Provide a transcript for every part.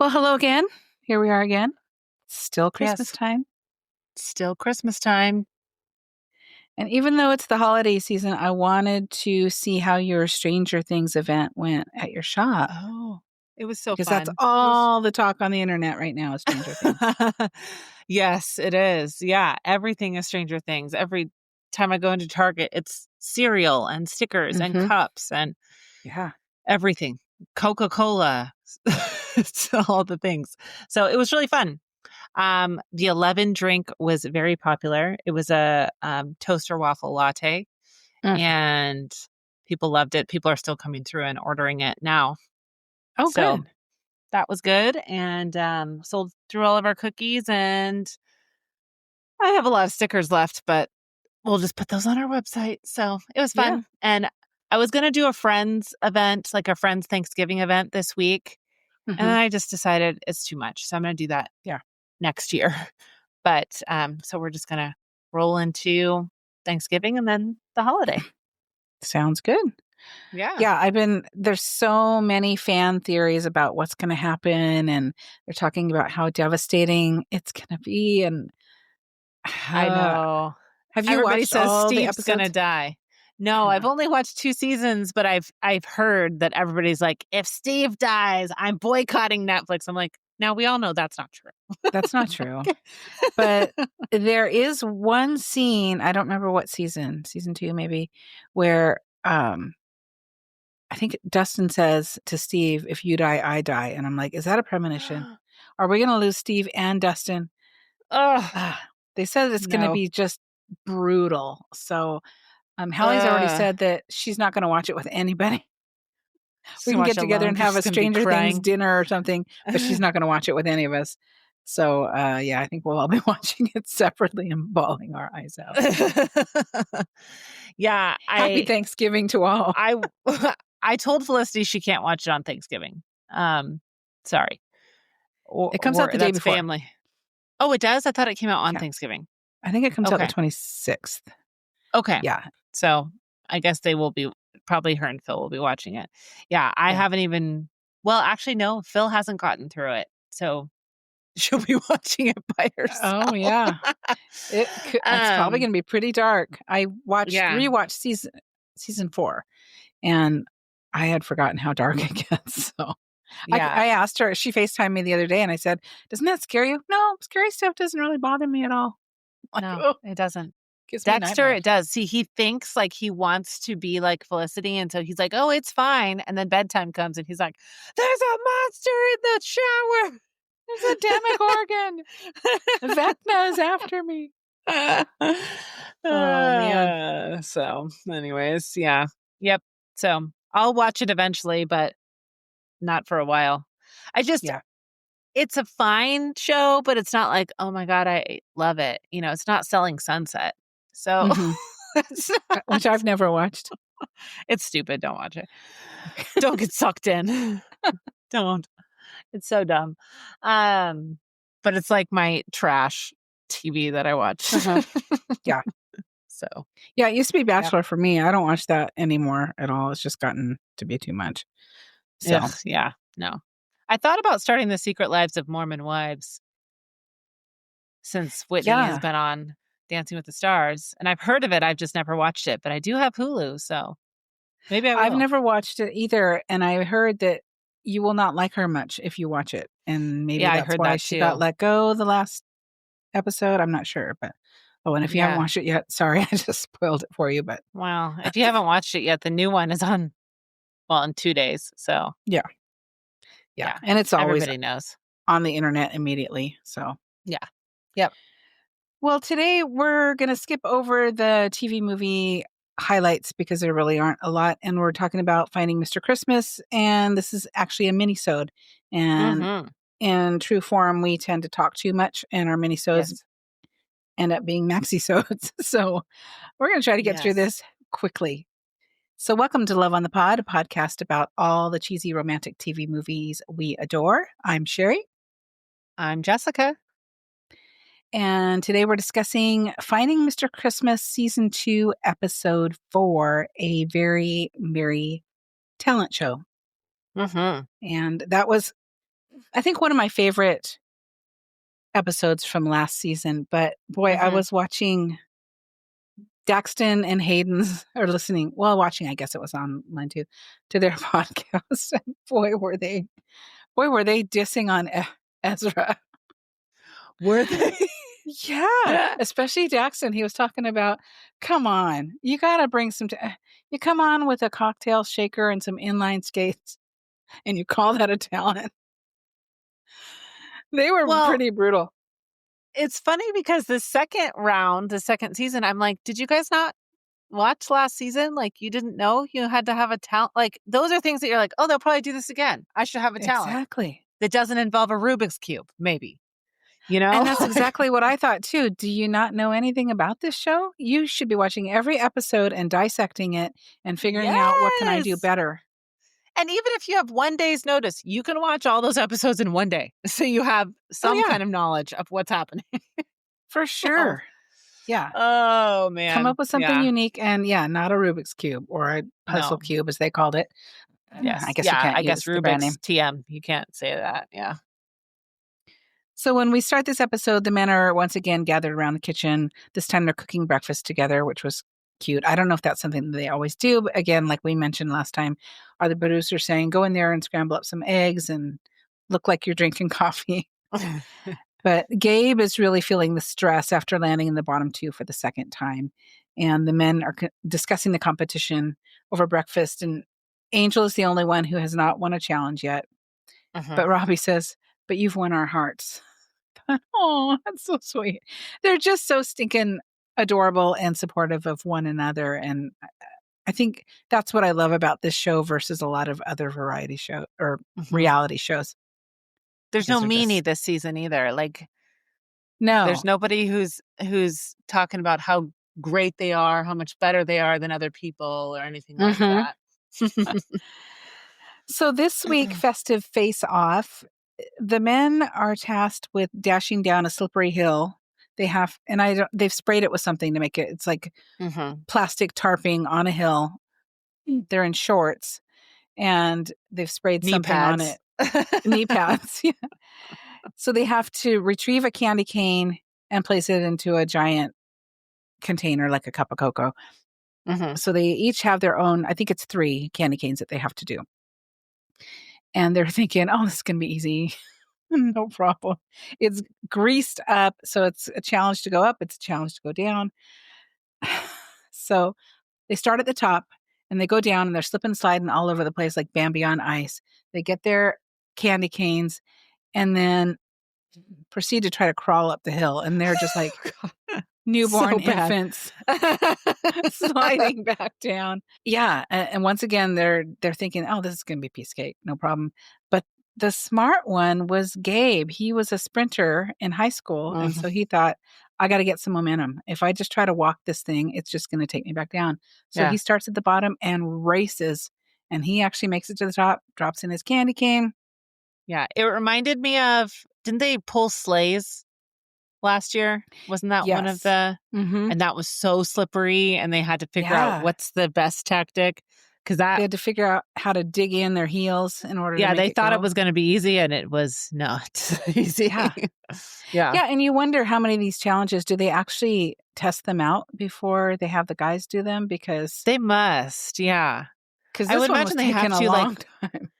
Well, hello again. Here we are again. Still Christmas Yes. time. Still Christmas time. And even though it's the holiday season, I wanted to see how your Stranger Things event went at your shop. Oh, it was so Because fun. that's all the talk on the internet right now is Stranger Things. Yes, it is. Yeah, everything is Stranger Things. Every time I go into Target, it's cereal and stickers and cups and Yeah. everything. Coca-Cola. It's all the things. So it was really fun. The 11 drink was very popular. It was a toaster waffle latte, and people loved it. People are still coming through and ordering it now. Oh, So good. that was good, and sold through all of our cookies, and I have a lot of stickers left, but we'll just put those on our website. So it was fun. Yeah. And I was going to do a friends event, like a friends Thanksgiving event this week. And I just decided it's too much. So I'm going to do that next year. But so we're just going to roll into Thanksgiving and then the holiday. Sounds good. Yeah. Yeah, there's so many fan theories about what's going to happen, and they're talking about how devastating it's going to be. And I know. Have you Everybody watched says all the Steve's episodes? gonna die. No, I've only watched 2 seasons, but I've heard that everybody's like, if Steve dies, I'm boycotting Netflix. I'm like, now we all know that's not true. That's not true. But there is one scene, I don't remember what season 2 maybe, where I think Dustin says to Steve, if you die, I die. And I'm like, is that a premonition? Are we going to lose Steve and Dustin? They said it's going to be just brutal. So Hallie's already said that she's not going to watch it with anybody. We can get together and have a Stranger Things dinner or something, but she's not going to watch it with any of us. So, yeah, I think we'll all be watching it separately and bawling our eyes out. Yeah. Happy Thanksgiving to all. I told Felicity she can't watch it on Thanksgiving. Sorry. It comes out the day before. Family. Oh, it does? I thought it came out on Thanksgiving. I think it comes out the 26th. Okay. Yeah. So I guess they will be, probably her and Phil will be watching it. Yeah. I haven't even, well, actually, no, Phil hasn't gotten through it. So she'll be watching it by herself. Oh, yeah. It's probably going to be pretty dark. I rewatched season 4, and I had forgotten how dark it gets. So I asked her, she FaceTimed me the other day, and I said, doesn't that scare you? No, scary stuff doesn't really bother me at all. No, it doesn't. Dexter, it does. See, he thinks like he wants to be like Felicity. And so he's like, oh, it's fine. And then bedtime comes and he's like, there's a monster in the shower. There's a Demogorgon. Vecna is after me. Oh, man. So anyways, yeah. Yep. So I'll watch it eventually, but not for a while. It's a fine show, but it's not like, oh my God, I love it. You know, it's not Selling Sunset. So, which I've never watched. It's stupid. Don't watch it. Don't get sucked in. Don't. It's so dumb. But it's like my trash TV that I watch. Yeah. So. Yeah, it used to be Bachelor for me. I don't watch that anymore at all. It's just gotten to be too much. So. Yeah. No. I thought about starting The Secret Lives of Mormon Wives since Whitney has been on Dancing with the Stars. And I've heard of it. I've just never watched it. But I do have Hulu, so maybe I will. I've never watched it either. And I heard that you will not like her much if you watch it. And maybe that's why she got let go the last episode. I'm not sure. But and if you haven't watched it yet, sorry, I just spoiled it for you. But well, if you haven't watched it yet, the new one is on, in 2 days. So Yeah. And it's always everybody knows on the internet immediately. So yeah. Yep. Well, today we're going to skip over the TV movie highlights because there really aren't a lot. And we're talking about Finding Mr. Christmas. And this is actually a mini-sode. And in true form, we tend to talk too much, and our mini-sodes end up being maxi-sodes. So we're going to try to get through this quickly. So welcome to Love on the Pod, a podcast about all the cheesy romantic TV movies we adore. I'm Sherry. I'm Jessica. And today we're discussing Finding Mr. Christmas Season 2, Episode 4, a very, very talent show. And that was I think one of my favorite episodes from last season, but boy, I Mm-hmm. was watching Daxton and Hayden's, or listening, well, watching, I guess it was online too, to their podcast. And boy, were they dissing on Ezra. Were they? Yeah, especially Daxton. He was talking about, come on, you got to bring you come on with a cocktail shaker and some inline skates, and you call that a talent. They were Well, pretty brutal. it's funny because the second season, I'm like, did you guys not watch last season? Like, you didn't know you had to have a talent? Like, those are things that you're like, oh, they'll probably do this again. I should have a talent Exactly. that doesn't involve a Rubik's Cube, maybe, And that's Like, exactly what I thought too. Do you not know anything about this show? You should be watching every episode and dissecting it and figuring out what can I do yes. better. And even if you have one day's notice, you can watch all those episodes in one day. So you have Oh some yeah, kind of knowledge of what's happening. for Oh, sure. Yeah. oh Come man. up with something Yeah. unique and yeah, not a Rubik's Cube or a puzzle No. cube as they called it. I Yes. guess you Yeah. can't I guess use the brand name. Rubik's TM. You can't say that. Yeah. So when we start this episode, the men are once again gathered around the kitchen. This time they're cooking breakfast together, which was cute. I don't know if that's something that they always do, but again, like we mentioned last time, are the producers saying, go in there and scramble up some eggs and look like you're drinking coffee. But Gabe is really feeling the stress after landing in the bottom two for the second time. And the men are discussing the competition over breakfast. And Angel is the only one who has not won a challenge yet. Mhm. But Robbie says, but you've won our hearts. Oh, that's so sweet. They're just so stinking adorable and supportive of one another. And I think that's what I love about this show versus a lot of other variety show or Mhm. reality shows There's because no they're meanie just, this season either. Like, there's no. nobody who's talking about how great they are, how much better they are than other people, or anything like Hmm. that. So this week, festive face off, the men are tasked with dashing down a slippery hill. They have, and I don't, they've sprayed it with something to make it, it's like Mhm. plastic tarping on a hill. They're in shorts and they've sprayed Knee something on pads. it. Knee pads. Yeah. So they have to retrieve a candy cane and place it into a giant container like a cup of cocoa. Mhm. So they each have their own, I think it's 3 candy canes that they have to do. And they're thinking, oh, this is going to be easy. No problem. It's greased up. So it's a challenge to go up, it's a challenge to go down. So they start at the top and they go down and they're slipping and sliding all over the place like Bambi on ice. They get their candy canes and then proceed to try to crawl up the hill. And they're just like So newborn bad. infants sliding back down. Yeah, and once again, they're thinking, "Oh, this is gonna be a piece of cake, no problem." But the smart one was Gabe. He was a sprinter in high school, and Mhm. so he thought, "I gotta get some momentum. If I just try to walk this thing, it's just gonna take me back down." So he Yeah. starts at the bottom and races, and he actually makes it to the top, drops in his candy cane. Yeah. It reminded me of, didn't they pull sleighs last year? Wasn't that one of Yes. the, Mhm. and that was so slippery and they had to figure out Yeah. what's the best tactic? Because They that, had to figure out how to dig in their heels in order to yeah, make they it thought it go. was going to be easy and it was not easy. Yeah. Yeah. Yeah, and you wonder how many of these challenges do they actually test them out before they have the guys do them? Because They must. Yeah. I this would one was imagine they have taking a to, long like, time.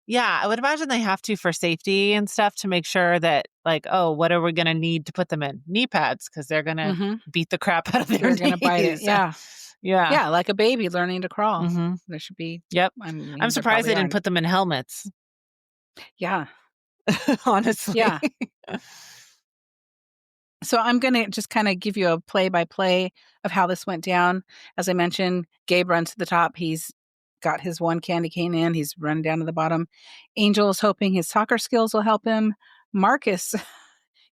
yeah, I would imagine they have to for safety and stuff to make sure that, like, oh, what are we going to need to put them in? Knee pads, because they're going to Mhm. beat the crap out of their They're gonna bite it. knees. Yeah. Yeah. Yeah, like a baby learning to crawl. Hmm. There should be Yep. I I'm mean, there surprised probably they didn't aren't. put them in helmets, Yeah. honestly. Yeah. So I'm gonna just kinda give you a play-by-play of how this went down. As I mentioned, Gabe runs to the top. He's got his 1 candy cane in. He's running down to the bottom. Angel is hoping his soccer skills will help him. Marcus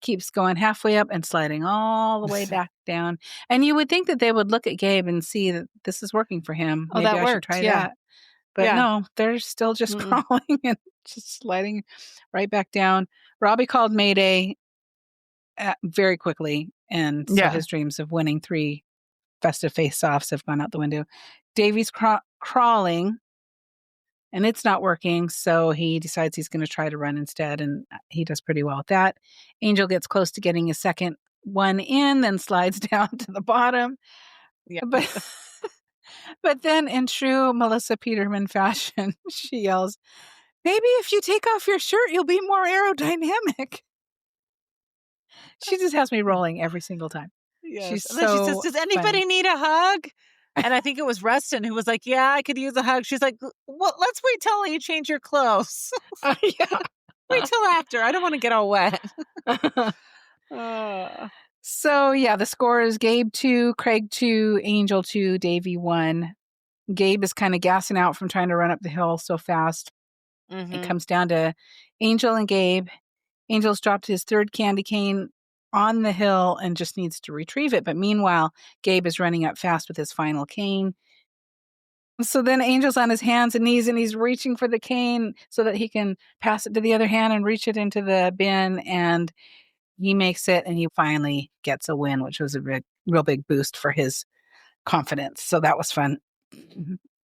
keeps going halfway up and sliding all the way back down. And you would think that they would look at Gabe and see that this is working for him. Oh, Maybe that I should worked. try Yeah. that. But Yeah. no, they're still just Mm-mm. crawling and just sliding right back down. Robbie called Mayday very quickly. And so Yeah. his dreams of winning 3 festive face offs have gone out the window. Davey's crawling and it's not working. So he decides he's going to try to run instead, and he does pretty well at that. Angel gets close to getting his second one in, then slides down to the bottom. Yeah. But but then, in true Melissa Peterman fashion, she yells, "Maybe if you take off your shirt, you'll be more aerodynamic." She just has me rolling every single time. Yes. She's And then she says, so "Does funny. anybody need a hug?" And I think it was Rustin who was like, "Yeah, I could use a hug." She's like, "Well, let's wait till you change your clothes. Wait Yeah. till after. I don't want to get all wet." Uh, So, yeah, the score is Gabe 2, Craig 2, Angel 2, Davey 1. Gabe is kind of gassing out from trying to run up the hill so fast. It mm-hmm. comes down to Angel and Gabe. Angel's dropped his third candy cane on the hill and just needs to retrieve it. But meanwhile, Gabe is running up fast with his final cane. So then Angel's on his hands and knees and he's reaching for the cane so that he can pass it to the other hand and reach it into the bin. And he makes it and he finally gets a win, which was a real big boost for his confidence. So that was fun.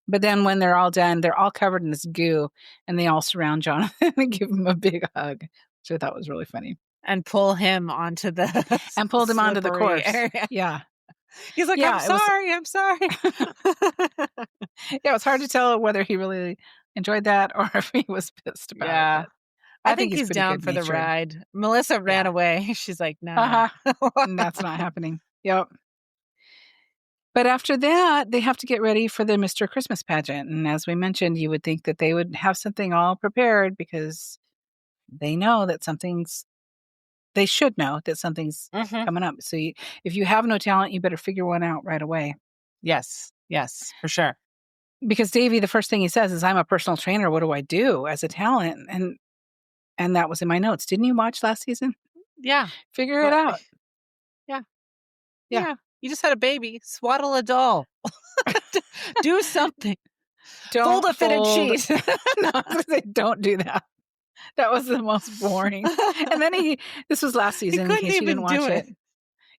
But then when they're all done, they're all covered in this goo and they all surround Jonathan and give him a big hug, which I thought was really funny. And pull him onto the And pulled him onto the course. area. Yeah. He's like, Yeah, I'm sorry. Yeah, it was hard to tell whether he really enjoyed that or if he was pissed about it. But I I think think he's he's pretty down good for the natured. ride. Melissa ran Yeah. away. She's like, nah. That's not happening. Yep. But after that, they have to get ready for the Mr. Christmas pageant. And as we mentioned, you would think that they would have something all prepared because they know that they should know that something's Mhm. coming up. So if you have no talent, you better figure one out right away. Yes, for sure. Because Davey, the first thing he says is, "I'm a personal trainer. What do I do as a talent?" And that was in my notes. Didn't you watch last season? Yeah. Figure it But out. yeah. Yeah. Yeah. You just had a baby. Swaddle a doll. Do something. Don't Fold a fitted sheet. No, I was gonna say, don't do that. That was the most boring. And then this was last He season in couldn't case you didn't even do watch it. it.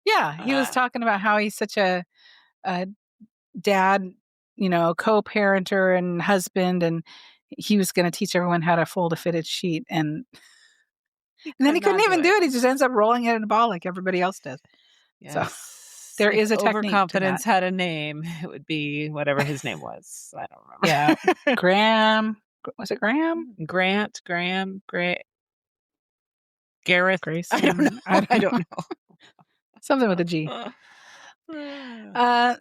Yeah, he was talking about how he's such a dad, co-parenter and husband, and he was going to teach everyone how to fold a fitted sheet, and then he Could couldn't not do even do it. it. He just ends up rolling it in a ball like everybody else does. So Yes. there If is a technique to overconfidence that. had a name, it would be whatever his name was. I don't remember. Yeah, Graham. Was it Graham? Graham, Gareth. Grayson? I don't know. I don't know. Something with a G.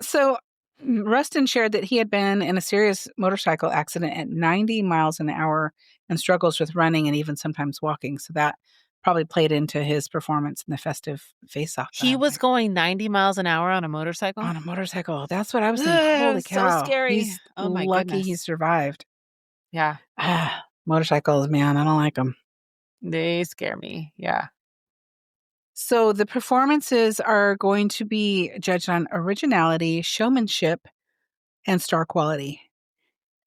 So Rustin shared that he had been in a serious motorcycle accident at 90 miles an hour and struggles with running and even sometimes walking. So that probably played into his performance in the festive face-off. He was going 90 miles an hour on a motorcycle? On a motorcycle. That's what I was thinking. Holy cow. So scary. He's Oh my lucky he goodness. survived. Yeah. Motorcycles, man, I don't like them. They scare me. Yeah. So the performances are going to be judged on originality, showmanship, and star quality.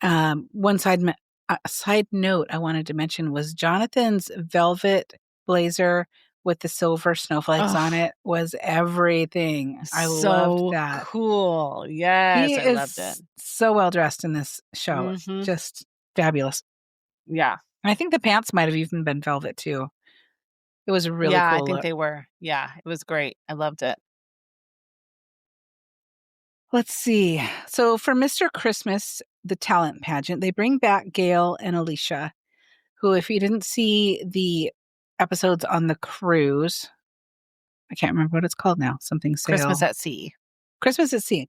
One side note I wanted to mention was Jonathan's velvet blazer with the silver snowflakes on it was everything. I loved that. Cool. Yes, He I loved it. is so well dressed in this show. Mhm. Just fabulous. Yeah. I think the pants might have even been velvet too. It was a really Yeah, cool I think look. they were. Yeah, it was great. I loved it. Let's see. So for Mr. Christmas, the talent pageant, they bring back Gail and Alicia, who, if you didn't see the episodes on the cruise, I can't remember what it's called now. Something sail. Christmas at Sea. Christmas at Sea.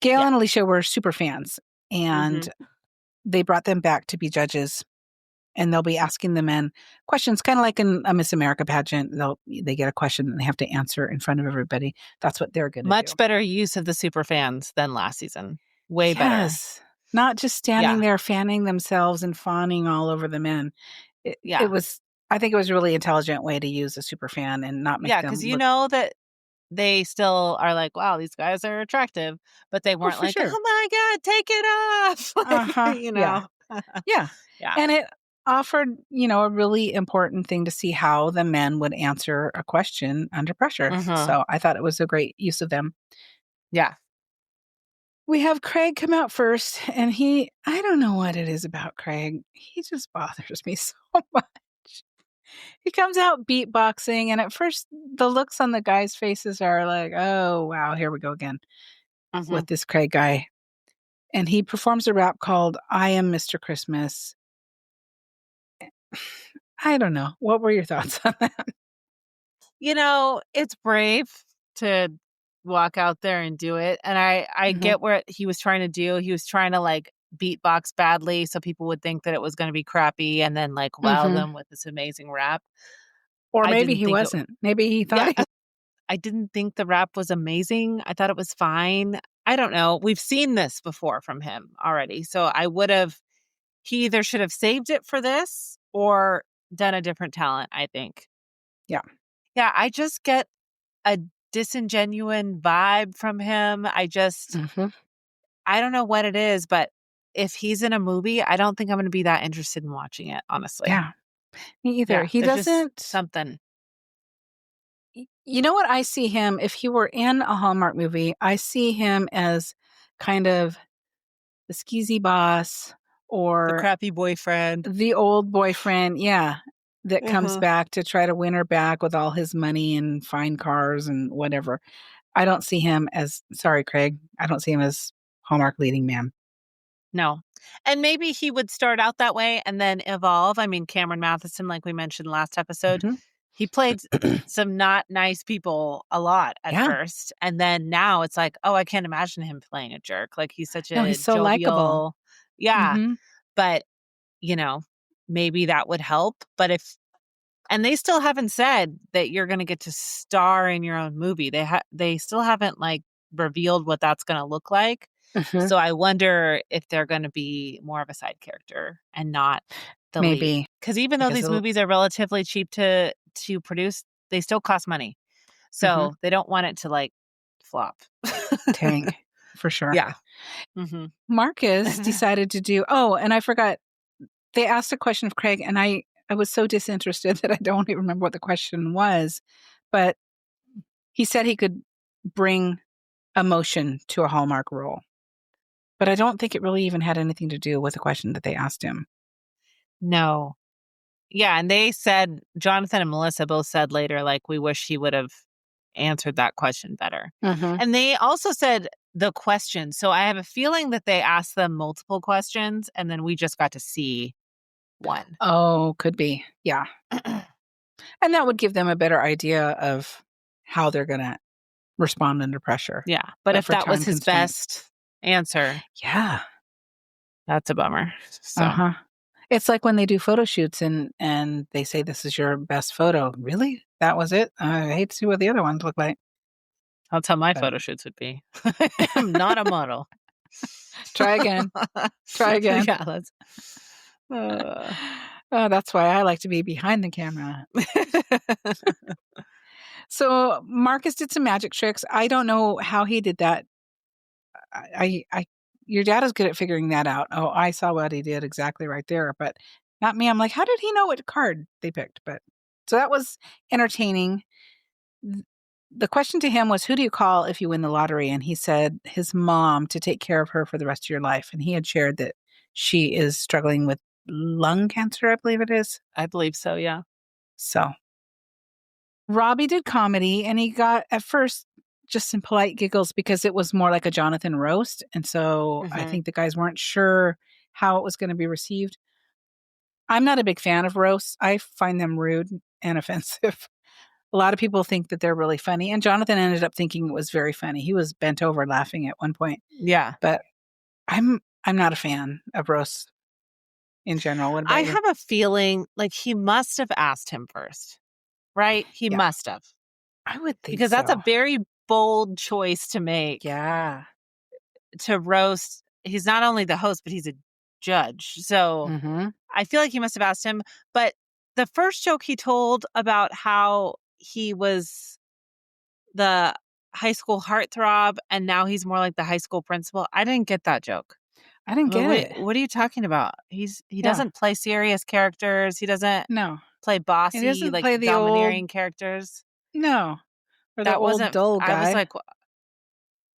Gail and Alicia were super fans, and they brought them back to be judges. And they'll be asking the men questions, kind of like in a Miss America pageant. They get a question and they have to answer in front of everybody. That's what they're going to do. Much better use of the super fans than last season. Way better. Not just standing there fanning themselves and fawning all over the men. It was, I think it was a really intelligent way to use a super fan and not make them because you know that they still are like, wow, these guys are attractive, but they weren't like, oh my God, take it off. Yeah. And it offered, a really important thing to see how the men would answer a question under pressure. So I thought it was a great use of them. Yeah. we have Craig come out first, and I don't know what it is about Craig. He just bothers me so much. He comes out beatboxing, and at first, the looks on the guys' faces are like, oh, wow, here we go again Mhm. with this Craig guy. And he performs a rap called I Am Mr. Christmas. I don't know. What were your thoughts on that? It's brave to walk out there and do it, and I Mhm, get what he was trying to do. He was trying to, like, beatbox badly so people would think that it was gonna be crappy and then, like, wow mhm. them with this amazing rap. Or I maybe didn't he think it wasn't. Maybe he thought Yeah, he I didn't think the rap was amazing. I thought it was fine. I don't know. We've seen this before from him already, so I would've he either should have saved it for this or done a different talent, I think. Yeah. Yeah, I just get a disingenuine vibe from him. Mhm. I don't know what it is, but if he's in a movie, I don't think I'm gonna be that interested in watching it, honestly. Yeah. Me either. Yeah, He there's just doesn't something. you know what I see him if he were in a Hallmark movie, I see him as kind of the skeezy boss The or crappy boyfriend. the old boyfriend, yeah, that comes Mhm. back to try to win her back with all his money and fine cars and whatever. I don't see him as sorry, Craig, I don't see him as Hallmark leading man. No. And maybe he would start out that way and then evolve. I mean, Cameron Matheson, like we mentioned last episode, Mhm. he played some not nice people a lot at Yeah. first, and then now it's like, "Oh, I can't imagine him playing a jerk." Like, he's such No, a he's so likable. jovial. Yeah, Mhm. but, you know, maybe that would help, but if and they still haven't said that you're gonna get to star in your own movie. They still haven't, like, revealed what that's gonna look like. Mhm. So I wonder if they're gonna be more of a side character and not the lead. Maybe Because even though because these he'll movies are relatively cheap to produce, they still cost money. mhm, So they don't want it to, like, flop. tank for sure. Yeah. Mhm. Marcus decided to do oh, and I forgot, they asked a question of Craig, and I was so disinterested that I don't even remember what the question was, but he said he could bring emotion to a Hallmark role, but I don't think it really even had anything to do with the question that they asked him. No. Yeah, and they said Jonathan and Melissa both said later, like, "We wish he would've answered that question better." Mhm. And they also said the question, so I have a feeling that they asked them multiple questions, and then we just got to see one. Oh, could be. Yeah, and that would give them a better idea of how they're gonna respond under pressure, Yeah, but but if for that was time his constraints. best answer, Yeah. that's a bummer. So, Uh-huh. It's like when they do photo shoots and they say, "This is your best photo." "Really? That was it? I hate to see what the other ones look like." that's how my But photo shoots would be. I'm not a model. try again, try again. Yeah, that's uh Oh, that's why I like to be behind the camera. So, Marcus did some magic tricks. I don't know how he did that. I your dad is good at figuring that out. Oh, I saw what he did exactly right there, but not me. I'm like, "How did he know what card they picked?" But so that was entertaining. Th the question to him was, "Who do you call if you win the lottery?" And he said his mom to take care of her for the rest of your life, and he had shared that she is struggling with lung cancer, I believe it is. I believe so, yeah. So, Robbie did comedy, and he got at first just some polite giggles because it was more like a Jonathan roast, and so I Mhm. think the guys weren't sure how it was gonna be received. I'm not a big fan of roasts. I find them rude and offensive. A lot of people think that they're really funny, and Jonathan ended up thinking it was very funny. He was bent over laughing at one point, Yeah. but I'm not a fan of roasts in general. What I about you? have a feeling like he must have asked him first, right? He Yeah, must have. I would think Because that's a so. very bold choice to make Yeah. to roast. He's not only the host, but he's a judge. So Mhm. I feel like he must have asked him. But the first joke he told about how he was the high school heartthrob and now he's more like the high school principal, I didn't get that joke. I didn't I'm like, get wait, it. what are you talking about? He Yeah. doesn't play serious characters. He doesn't No. play He bossy, doesn't like play the old domineering characters. no, or the That old wasn't dull I was guy. like,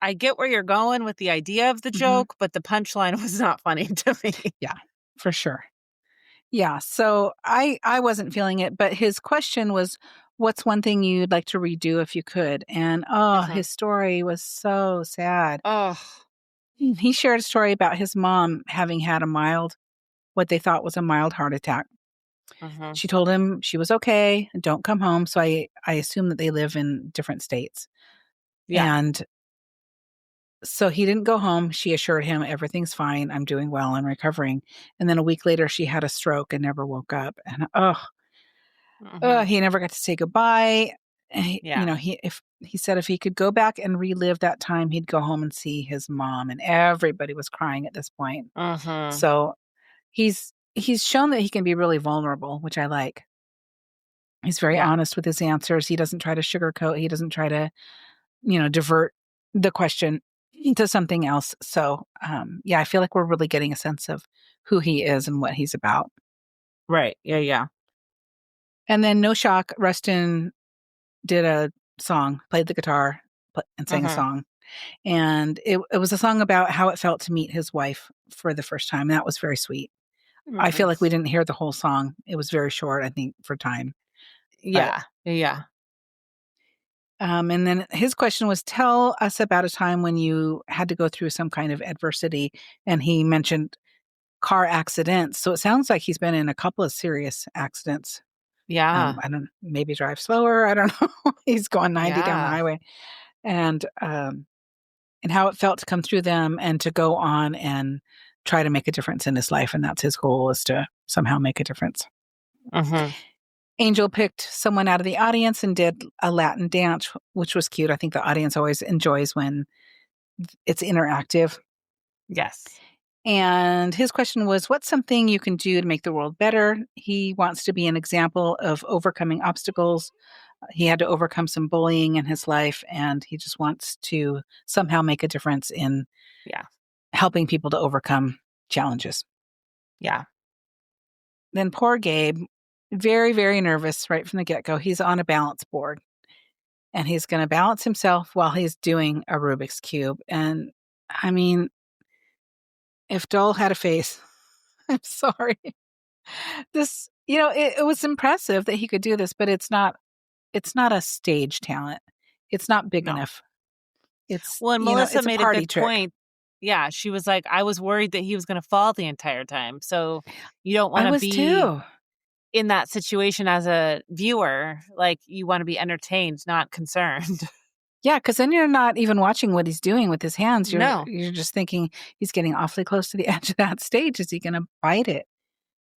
I get where you're going with the idea of the Mhm. joke, but the punchline was not funny to me. Yeah, for sure. Yeah, so I wasn't feeling it, but his question was, "What's one thing you'd like to redo if you could?" And, oh, Mhm. his story was so sad. Oh. He shared a story about his mom having had what they thought was a mild heart attack. Mhm. She told him she was okay, don't come home, so I assume that they live in different states. Yeah. And so he didn't go home. She assured him, "Everything's fine. I'm doing well. I'm recovering." And then a week later, she had a stroke and never woke up. And, Mhm. he never got to say goodbye. And Yeah. he said if he could go back and relive that time, he'd go home and see his mom. And everybody was crying at this point. Mhm. So he's shown that he can be really vulnerable, which I like. He's very Yeah. honest with his answers. He doesn't try to sugarcoat. He doesn't try to, divert the question into something else. So, yeah, I feel like we're really getting a sense of who he is and what he's about. Right. Yeah, yeah. And then no shock, Rustin did a song, played the guitar, and sang a Mhm. song. And it was a song about how it felt to meet his wife for the first time. That was very sweet. I feel like we Nice. didn't hear the whole song. It was very short, I think, for time. But Yeah. Yeah, yeah. and then his question was, tell us about a time when you had to go through some kind of adversity. And he mentioned car accidents. So it sounds like he's been in a couple of serious accidents. Yeah. I don't maybe drive slower. I don't know. He's going 90 down the Yeah. highway. And how it felt to come through them and to go on and try to make a difference in his life. And that's his goal, is to somehow make a difference. Mhm. Angel picked someone out of the audience and did a Latin dance, which was cute. I think the audience always enjoys when it's interactive. Yes. And his question was, what's something you can do to make the world better? He wants to be an example of overcoming obstacles. He had to overcome some bullying in his life, and he just wants to somehow make a difference in Yeah. helping people to overcome challenges. Yeah. Then poor Gabe, very, very nervous right from the get go. He's on a balance board and he's going to balance himself while he's doing a Rubik's Cube. And I mean, if Dole had a face, I'm sorry. It was impressive that he could do this, but it's not a stage talent. It's not big No. enough. It's, Well, and Melissa it's a made a party good trick. point. Yeah, she was like, "I was worried that he was gonna fall the entire time." So, you don't I wanna was be too. in that situation as a viewer, like, you wanna be entertained, not concerned. Yeah, because then you're not even watching what he's doing with his hands. You're No. you're just thinking he's getting awfully close to the edge of that stage. Is he going to bite it?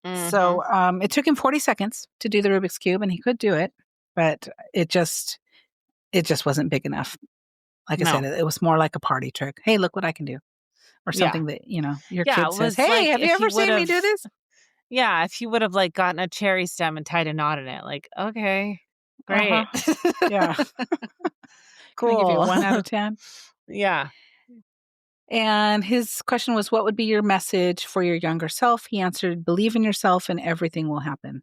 Mhm. So it took him 40 seconds to do the Rubik's cube, and he could do it, but it just wasn't big enough. Like I said, No. it was more like a party trick. Hey, look what I can do, or Yeah. something that your Yeah, kid it says. was Hey, like have you if he ever seen me would've do this? yeah, if he would've, like, gotten a cherry stem and tied a knot in it, like, "Okay, Uh huh. great. Yeah. Can I give you a Cool." 1 out of 10? Yeah. And his question was, what would be your message for your younger self? He answered, believe in yourself and everything will happen,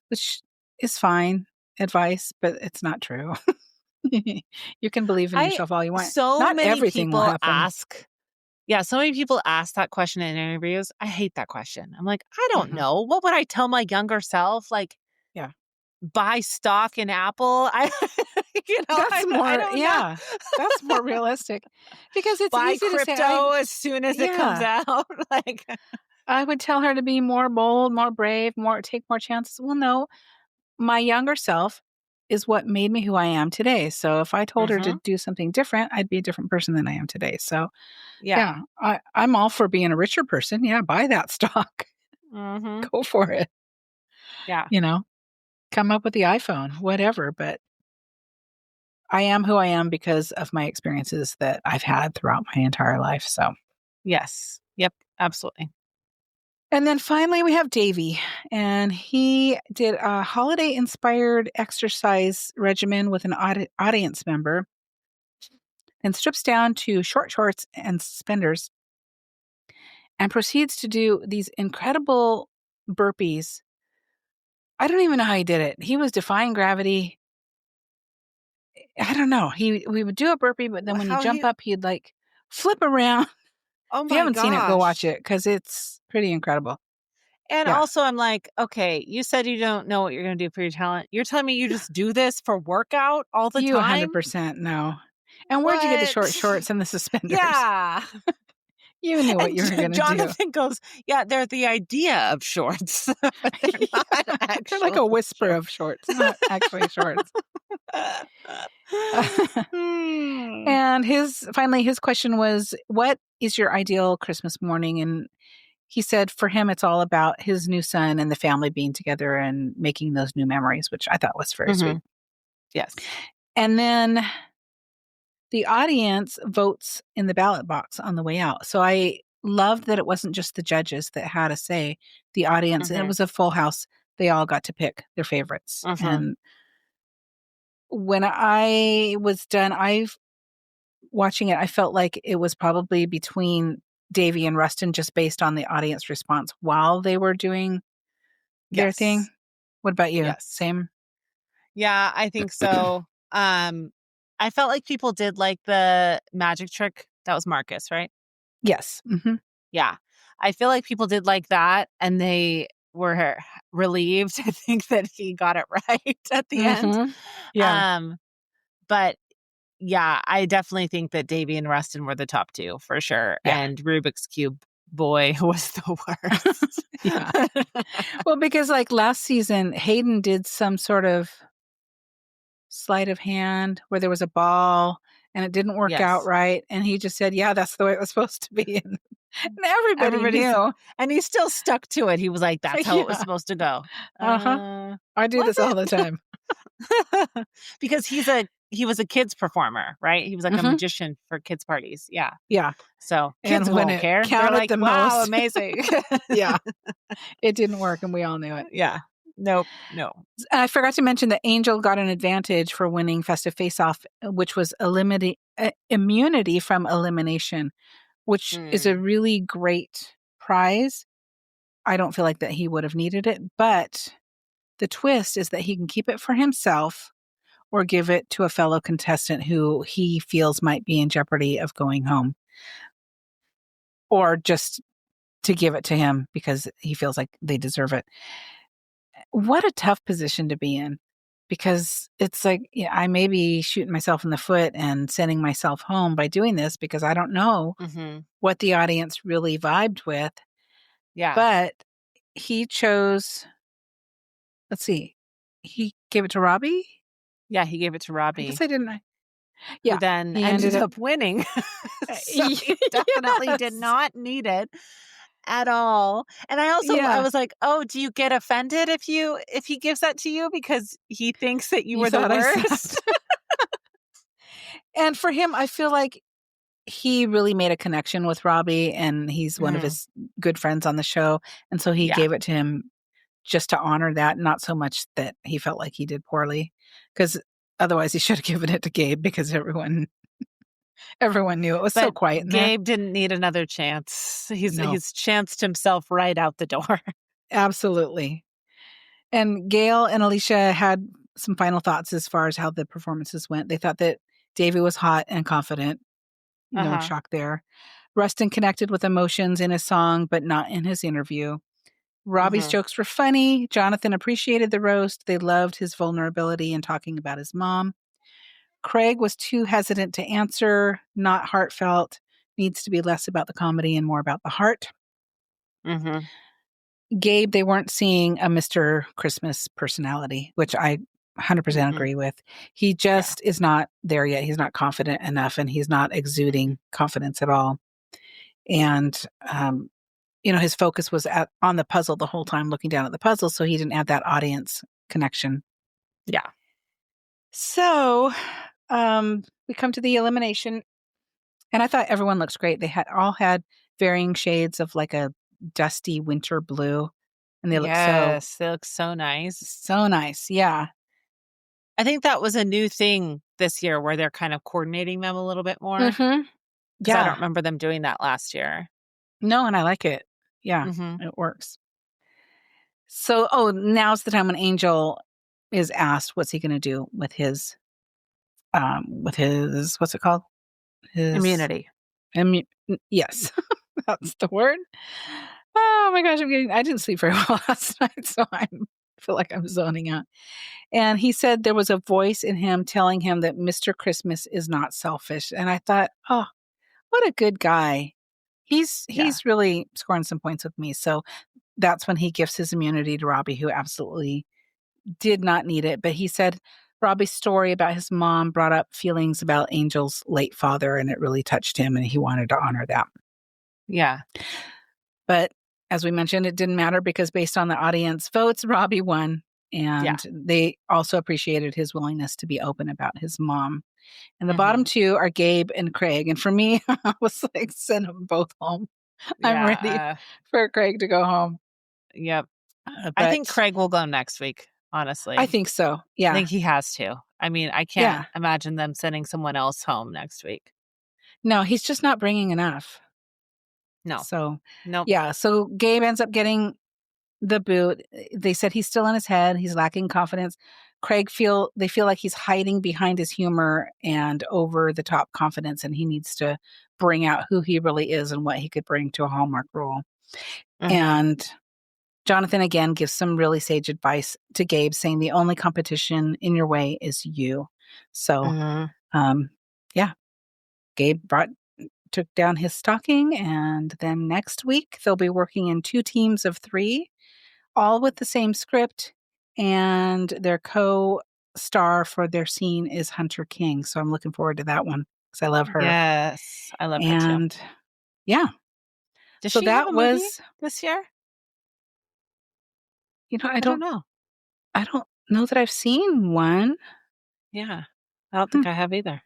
which is fine advice, but it's not true. You can believe in I yourself all you want. so Not many everything will people happen. ask Yeah, so many people ask that question in interviews. I hate that question. I'm like, "I don't Mhm. know. What would I tell my younger self? Like, Yeah. buy stock in Apple?" I That's I more don't know. yeah. That's more realistic because it's Buy easy to say I crypto as soon as it comes yeah. out. Like, I would tell her to be more bold, more brave, more take more chances. Well, no, my younger self is what made me who I am today. So if I told her to mhm. do something different, I'd be a different person than I am today. So Yeah. yeah, I'm all for being a richer person. Yeah, buy that stock. Mhm. Go for it. Yeah. You know, come up with the iPhone, whatever. But I am who I am because of my experiences that I've had throughout my entire life. So, Yes. Yep, absolutely. and then finally we have Davey, and he did a holiday inspired exercise regimen with an audience member and strips down to short shorts and suspenders and proceeds to do these incredible burpees. I don't even know how he did it. He was defying gravity. I don't know. We would do a burpee, but then when you How jump he up, he'd like flip around. Oh If you my haven't seen it, go watch gosh. it because it's pretty incredible. And Yeah. also, I'm like, okay, you said you don't know what you're going to do for your talent. You're telling me you just do this for workout all the You time? 100% know. And where'd you get the What? short shorts and the suspenders? Yeah. You knew what And you were gonna do. Jonathan goes, yeah, they're the idea of shorts, but they're not Yeah. They're like actual a whisper shorts. of shorts, not actually shorts. Hmm. And his question was, "What is your ideal Christmas morning?" And he said for him, it's all about his new son and the family being together and making those new memories, which I thought was very sweet. Mhm. Yes. And then the audience votes in the ballot box on the way out. So I loved that it wasn't just the judges that had a say. The audience, and it Mhm. was a full house. They all got to pick their favorites. Mhm. And when I was done, I've watching it, I felt like it was probably between Davy and Rustin just based on the audience response while they were doing their thing. Yes. What about you? Yes. Same? Yeah, I think so. I felt like people did like the magic trick. That was Marcus, right? Yes. Mhm. Yeah. I feel like people did like that and they were relieved, I think, that he got it right at the end. Mhm. Yeah. Um, but yeah, I definitely think that Davy and Rustin were the top 2 for sure, Yeah. and Rubik's Cube boy was the worst. Yeah. Well, because, like, last season, Hayden did some sort of sleight of hand where there was a ball and it didn't work out Yes. right, and he just said, "Yeah, that's the way it was supposed to be," and everybody Everybody's knew. and he still stuck to it. He was like, "That's how it was Yeah. supposed to go." Uh-huh. I do Was this all the it? time. Because he was a kids performer, right? He was like a Mhm. magician for kids parties. Yeah. Yeah, So, kids and when won't it care. They're counted like, the "Wow, most, amazing." yeah, it didn't work, and we all knew it. Yeah. Nope. No. I forgot to mention that Angel got an advantage for winning Festive Face Off, which was immunity from elimination, which is a Mm. really great prize. I don't feel like that he would have needed it, but the twist is that he can keep it for himself or give it to a fellow contestant who he feels might be in jeopardy of going home, or just to give it to him because he feels like they deserve it. What a tough position to be in, because it's like, yeah, I may be shooting myself in the foot and sending myself home by doing this because I don't know Mhm. what the audience really vibed with, Yeah. but he chose, let's see, he gave it to Robbie? Yeah, he gave it to I guess Robbie, I didn't. who Yeah, then he ended ended up. up winning. So, he definitely did Yes. not need it at all. And I Yeah, was like, "Oh, do you get offended if he gives that to you because he thinks that you you were the thought I said. worst?" And for him, I feel like he really made a connection with Robbie, and he's one of Mhm. his good friends on the show, and so he Yeah. gave it to him just to honor that, not so much that he felt like he did poorly, because otherwise he should have given it to Gabe because everyone knew it was so But quiet in there. Gabe didn't need another chance. No, He's chanced himself right out the door. absolutely. And Gail and Alicia had some final thoughts as far as how the performances went. They thought that Davy was hot and confident. No Uh-huh. shock there. Rustin connected with emotions in his song, but not in his interview. Robbie's Mhm. jokes were funny. Jonathan appreciated the roast. They loved his vulnerability in talking about his mom. Craig was too hesitant to answer, not heartfelt, needs to be less about the comedy and more about the heart. Mhm. Gabe, they weren't seeing a Mr. Christmas personality, which I 100% Mm-mm. agree with. He Yeah. just is not there yet. He's not confident enough, and he's not exuding confidence at all. And, his focus was on the puzzle the whole time, looking down at the puzzle, so he didn't have that audience connection. Yeah. So, we come to the elimination, and I thought everyone looks great. They had varying shades of like a dusty winter blue, and they look Yes, they look so nice. so nice. Yeah. I think that was a new thing this year where they're kind of coordinating them a little bit more Mhm. because I don't Yeah. remember them doing that last year. No, and I like it. Yeah, Mhm. it works. So, now's the time when Angel is asked what's he gonna do with his with his, what's it called? His, Immunity. yes, that's the word. Oh my gosh, I didn't sleep very well last night, so I feel like I'm zoning out. And he said there was a voice in him telling him that Mr. Christmas is not selfish. And I thought, oh, what a good guy. Yeah. He's really scoring some points with me. So that's when he gives his immunity to Robbie, who absolutely did not need it. But he said Robbie's story about his mom brought up feelings about Angel's late father, and it really touched him, and he wanted to honor that. Yeah. But as we mentioned, it didn't matter because based on the audience votes, Robbie won. Yeah. And they also appreciated his willingness to be open about his mom. And the bottom Hmm. two are Gabe and Craig. And for me, I was like, send them both home. I'm ready Yeah. for Craig to go home. Yep. I think But Craig will go next week, I honestly. think so. I Yeah. think he has to. I mean, I can't Yeah. imagine them sending someone else home next week. No, he's just not bringing enough. No. So, Nope. yeah. So Gabe ends up getting the boot. They said he's still in his head. He's lacking confidence. They feel like he's hiding behind his humor and over the top confidence, and he needs to bring out who he really is and what he could bring to a Hallmark role. Hmm. And Jonathan again gives some really sage advice to Gabe, saying the only competition in your way is you. So, Hmm. um, yeah, Gabe took down his stocking, and then next week they'll be working in 2 teams of 3, all with the same script, and their co-star for their scene is Hunter King. So I'm looking forward to that one because I love her. Yes. I love her too. And yeah, Does so she have that a movie was, this year? I I don't know. don't know that I've seen one. Yeah. I don't Hmm, think I have either.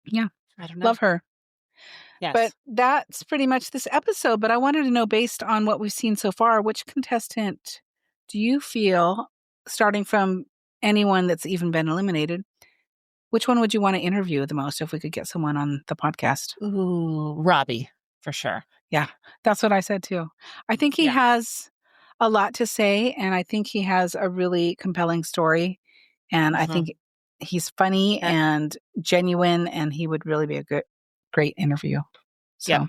yeah, I don't know. love her. But Yes. that's pretty much this episode. But I wanted to know, based on what we've seen so far, which contestant do you feel, starting from anyone that's even been eliminated, which one would you want to interview the most if we could get someone on the podcast? Ooh, Robbie, for sure. Yeah, that's what I said too. I think he Yeah. has a lot to say, and I think he has a really compelling story. And I Hmm. think he's funny Yeah. and genuine, and he would really be a great interview. Yep. So,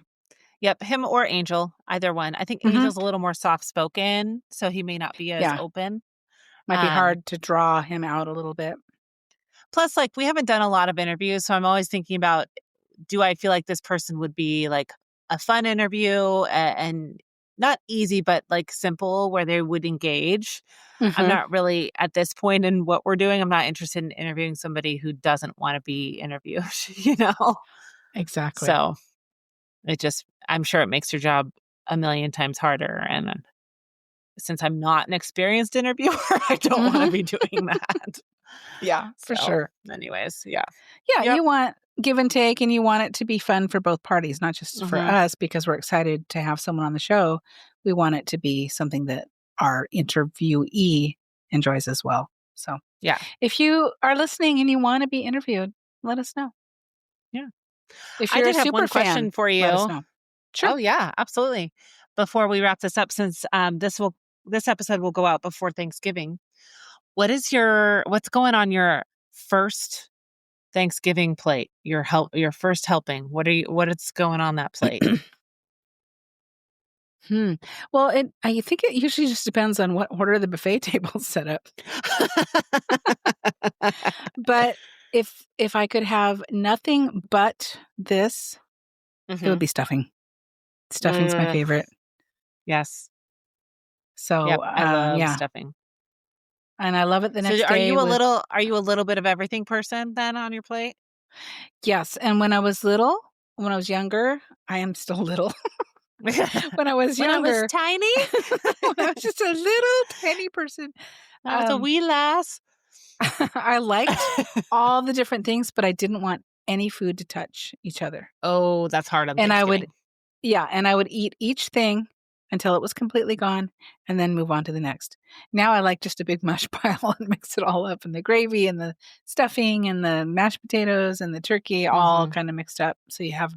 Yep. Him or Angel, either one. I think mhm, Angel's a little more soft spoken, so he may not be as yeah, open. might be Um, hard to draw him out a little bit. Plus, like, we haven't done a lot of interviews, so I'm always thinking about, do I feel like this person would be like a fun interview and not easy, but like simple where they would engage? I'm Hmm. not really at this point in what we're doing. I'm not interested in interviewing somebody who doesn't want to be interviewed, you know? Exactly. So I'm sure it makes your job a million times harder. And since I'm not an experienced interviewer, I don't want to Hmm. be doing that. Yeah, for So, sure. anyways, yeah. Yeah, Yep. you want give and take, and you want it to be fun for both parties, not just for Hmm. us because we're excited to have someone on the show. We want it to be something that our interviewee enjoys as well. So, Yeah. if you are listening and you want to be interviewed, let us know. Yeah. If I you're a did have super one question fan, for let us you. know. Sure. Oh yeah, absolutely. Before we wrap this up, since this episode will go out before Thanksgiving, what's going on your first Thanksgiving plate? Your first helping. What is going on that plate? Hmm. Well, I think it usually just depends on what order the buffet table's set up. But if I could have nothing but this, it would Hmm. be stuffing. Stuffing's my favorite. Yes. So, Yep. I love yeah, stuffing. and I love it the So next day with are you a little bit of everything person then on your plate? yes, and when I was younger, I am still little. When I was When I was younger, tiny, when I was just a little tiny person, I was a um, wee lass. I liked all the different things, but I didn't want any food to touch each other. Oh, that's hard on And I would Thanksgiving. Yeah, and I would eat each thing until it was completely gone and then move on to the next. Now I like just a big mush pile and mix it all up, and the gravy and the stuffing and the mashed potatoes and the turkey all Hmm. kinda mixed up, so you have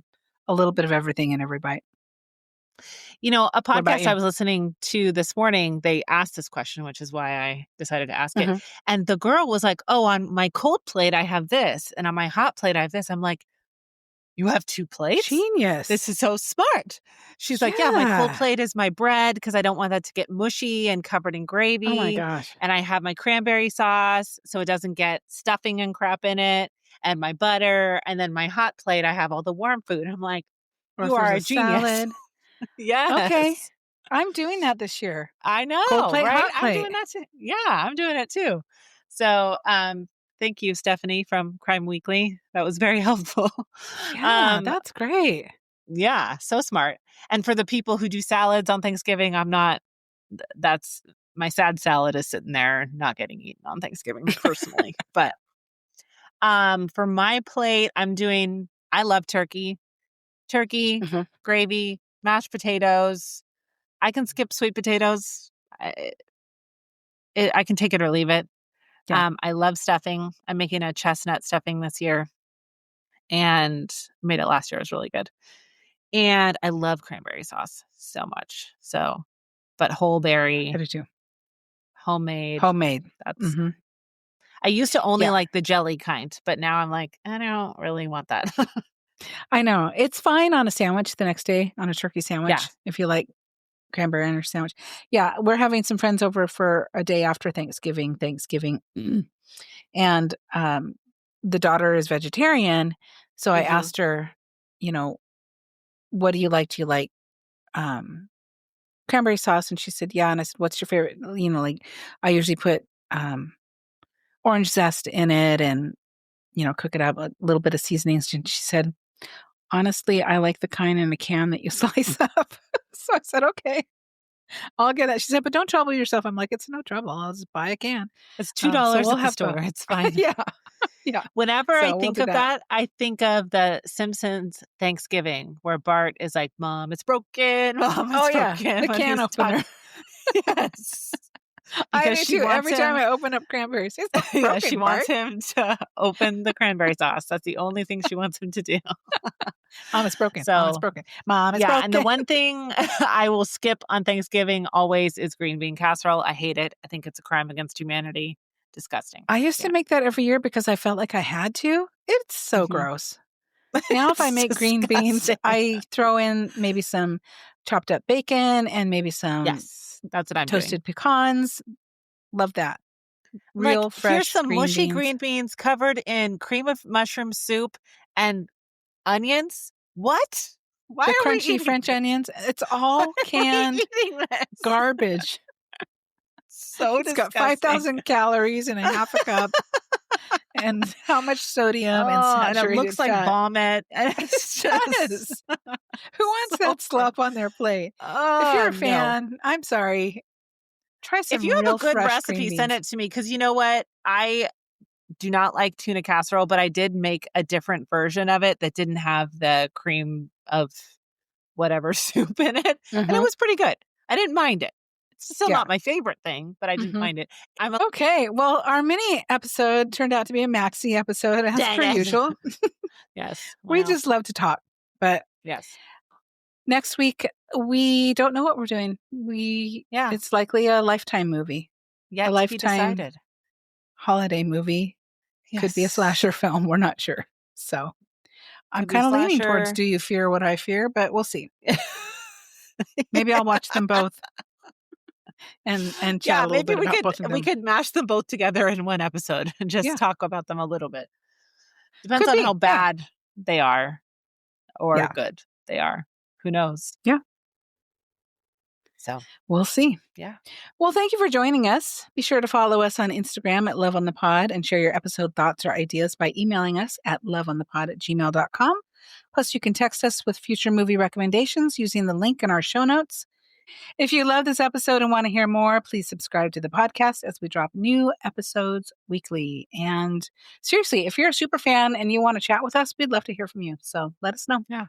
a little bit of everything in every bite. A What about podcast you? I was listening to this morning, they asked this question, which is why I decided to ask it. Mhm. And the girl was like, "Oh, on my cold plate, I have this. And on my hot plate, I have this." I'm like, "You have two plates? This Genius. is so smart." She's like, "Yeah, my cold Yeah. plate is my bread because I don't want that to get mushy and covered in Oh my gravy. gosh. And I have my cranberry sauce so it doesn't get stuffing and crap in it, and my butter. And then my hot plate, I have all the warm food." I'm like, Or "You if are there's a a genius." salad. Okay. Yes. I'm doing that this year. I Cold know, plate, right? hot I'm plate. doing that too. Yeah, I'm doing it too. So, thank you, Stephanie from Crime Weekly. That was very helpful. Yeah, um, that's great. yeah, so smart. And for the people who do salads on Thanksgiving, I'm not, that's my sad salad is sitting there not getting eaten on Thanksgiving personally. But for my plate, I love turkey, Mhm. gravy, mashed potatoes. I can skip sweet potatoes. I, I can take it or leave it. Yeah. I love stuffing. I'm making a chestnut stuffing this year and made it last year. It was really good. And I love cranberry sauce so much. So, but whole I berry, do too. homemade, Homemade. that's, Mhm. I used to only Yeah, like the jelly kind, but now I'm like, I don't really want that. I know. It's fine on a sandwich the next day, on a turkey Yeah. sandwich, if you like cranberry on your sandwich. Yeah, we're having some friends over for a day after Thanksgiving. And, the daughter is vegetarian, so I Hmm. asked her, you know, "What do you like? Do you like, um, cranberry sauce?" And she said, "Yeah." And I said, "What's your favorite?" Like, I usually put, orange zest in it and, cook it up, a little bit of seasonings, and she said, "Honestly, I like the kind in a can that you slice up." So I said, "Okay, I'll get that." She said, "But don't trouble yourself." I'm like, "It's no trouble. I'll just buy a can." It's So $2 we'll at the have store. both. It's fine. Yeah, yeah. Whenever I So we'll think do of that. that, I think of the Simpsons Thanksgiving where Bart is like, "Mom, it's broken. Mom, Oh, it's yeah, broken." the When can he's talking. opener. Yes. I Because do she too. wants Every time him I open up cranberries, it's not yeah, she broken, Bart. wants him to open the cranberry sauce. That's the only thing she wants him to do. Mom, it's broken. Mom, it's So, broken. Mom, it's yeah, and the broken. one thing I will skip on Thanksgiving always is green bean casserole. I hate it. I think it's a crime against humanity. Disgusting. I used to Yeah. make that every year because I felt like I had to. It's so Mhm. gross. Now if I It's make green beans, disgusting. I throw in maybe some chopped up bacon and maybe some Yes, that's what I'm doing. toasted pecans. Love that. Like, Real here's fresh some green mushy beans. green beans covered in cream of mushroom soup and onions. What? Why The are we crunchy eating French this? onions, it's Why all are we canned eating this? garbage. So It's got disgusting. 5,000 calories and a half a cup and how much sodium and Oh, and it saturated looks like fat. vomit. And It it's just does. Who wants so that gross. slop on their plate? If you're Oh, a no. fan, I'm sorry, try If some you have a real good fresh green recipe, send beans. it to me because you know what? I do not like tuna casserole, but I did make a different version of it that didn't have the cream of whatever soup in it, and it Mhm. was pretty good. I didn't mind it. It's still Yeah. not my favorite thing, but I didn't Mhm. mind it. I'm a Okay, well, our mini episode turned out to be a maxi episode as dang per it. usual. Yes. We Well, just love to talk, but yes. next week, we don't know what we're doing. We Yeah. It's likely a Lifetime movie, a Yet to be Lifetime decided. holiday movie. Could be a Yes. slasher film, we're not sure. So, I'm Could be a kinda leaning towards slasher. Do You Fear What I Fear, but we'll see. Maybe I'll watch them both and chat Yeah, a little maybe bit about both of we them. could mash them both together in one episode and just Yeah, talk about them a little bit. Depends could on how be. Yeah, bad they are or yeah, good they are. Who knows? yeah. So, We'll see. yeah. Well, thank you for joining us. Be sure to follow us on Instagram at Love on the Pod and share your episode thoughts or ideas by emailing us at loveonthepod@gmail.com. Plus, you can text us with future movie recommendations using the link in our show notes. If you love this episode and want to hear more, please subscribe to the podcast as we drop new episodes weekly. And seriously, if you're a super fan and you want to chat with us, we'd love to hear from you. So let us know. Yeah.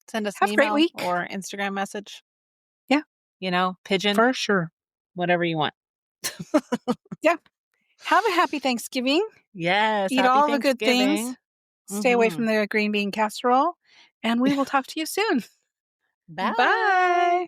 Send us an Have a great email week. or Instagram message, Yeah, pigeon, for sure. whatever you want. Yeah. Have a happy Thanksgiving. Yes. Eat Happy all the good things. Thanksgiving. Stay away Hmm. from the green bean casserole. And we will talk to you soon. Bye. Bye.